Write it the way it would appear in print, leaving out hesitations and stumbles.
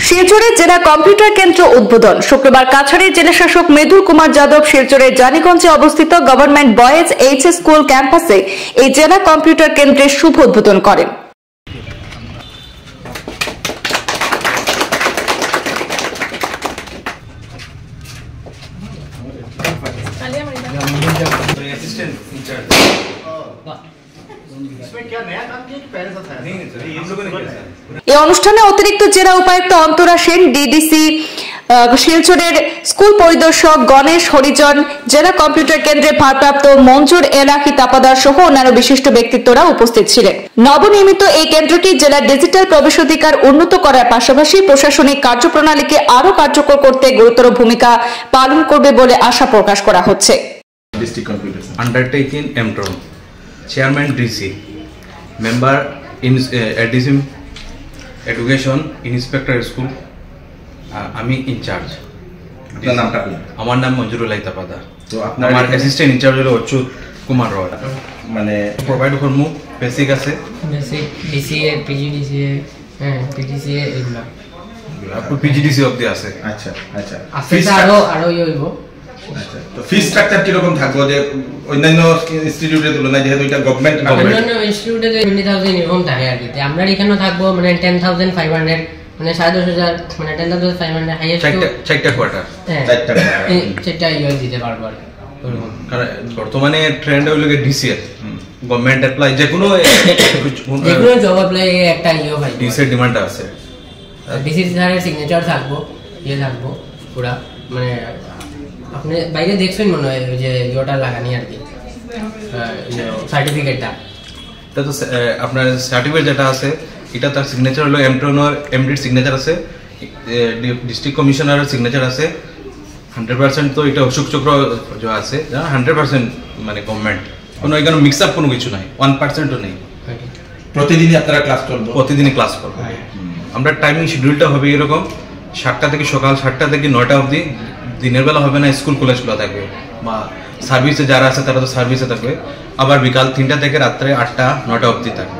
শিলচরে জেলা কম্পিউটার কেন্দ্র উদ্বোধন। শুক্রবার কাছাড়ের জেলাশাসক মৃদুল কুমার যাদব শিলচরের জানিগঞ্জে অবস্থিত গভর্নমেন্ট বয়েজ এইচএস স্কুল ক্যাম্পাসে এই জেলা কম্পিউটার কেন্দ্রের শুভ উদ্বোধন করেন। এই অনুষ্ঠানে অতিরিক্ত জেলা উপায়ুক্ত অন্তরা সেন, ডিডিসি শিলচরের স্কুল পরিদর্শক গণেশ হরিজন, জেলা কম্পিউটার কেন্দ্রের ভারপ্রাপ্ত মঞ্জুর এলাকি তাপাদার সহ অন্যান্য বিশিষ্ট ব্যক্তিত্বরা উপস্থিত ছিলেন। নবনির্মিত এই কেন্দ্রটি জেলার ডিজিটাল প্রবেশাধিকার উন্নত করার পাশাপাশি প্রশাসনিক কার্যপ্রণালীকে আরও কার্যকর করতে গুরুতর ভূমিকা পালন করবে বলে আশা প্রকাশ করা হচ্ছে। Undertaking MTRON, Chairman DC, Member in Addisim Education Inspector School, আমি ইনচার্জ। আপনার নামটা কি? আমার নাম মঞ্জুর এলাকি তাপাদার। তো আপনার আমার অ্যাসিস্ট্যান্ট ইনচার্জ হলো অচ্যুত কুমার রয়। মানে প্রোভাইড করমু বেসিক আছে, বেসিক ডিসিএ, পিজিডিসিএ, পিজিসিএ এগুলা পিজিডিসি অবধি আছে। আচ্ছা আচ্ছা, ফিস আরো হইব। আচ্ছা, তো ফি স্ট্রাকচার কি রকম থাকবে যে অন্যান্য ইনস্টিটিউটের তুলনায়, যেহেতু এটা গভর্নমেন্ট? অন্যান্য ইনস্টিটিউটে 20,000 এরকম থাকে আর কি। আমরা এখানেও থাকবো মানে 10,500, মানে 10,500, মানে 10,500 হাইয়েস্ট চারটা কোয়ার্টার, চারটা ইয়ে দিতে পারবো আর কি। কারণ বর্তমানে ট্রেন্ড হইল ডিসিএ, গভর্নমেন্ট অ্যাপ্লাই যে কোনো জব অ্যাপ্লাই একটা ইয়ে ভাই ডিসিএ ডিমান্ড আছে। ডিসি স্যারের সিগনেচার থাকবো, ইয়ে থাকবো পুরা, মানে আপনি বাইরে দেখছেন মনে হয় যে ইয়েটা লাগানি আর কি, সার্টিফিকেটটা। এটা তো আপনার সার্টিফিকেট যেটা আছে এটা তার সিগনেচার হলো এমট্রনের এমডির সিগনেচার আছে, ডিস্ট্রিক্ট কমিশনারের সিগনেচার আছে 100%। তো এটা অশোক চক্র যে আছে 100% মানে গভর্নমেন্ট, কোনো এখানে মিক্স আপ কোনো কিছু নাই, 1%ও নেই। প্রতিদিনই আপনারা ক্লাস করবেন? প্রতিদিনই ক্লাস করবো। আমরা টাইমিং শিডিউলটা হবে এরকম, 7টা থেকে সকাল 7টা থেকে 9টা অবধি। দিনের বেলা হবে না, স্কুল কলেজ খোলা থাকবে, বা সার্ভিসে যারা আছে তারা তো সার্ভিসে থাকবে। আবার বিকাল 3টা থেকে রাত্রে 8টা 9টা অবধি থাকবে।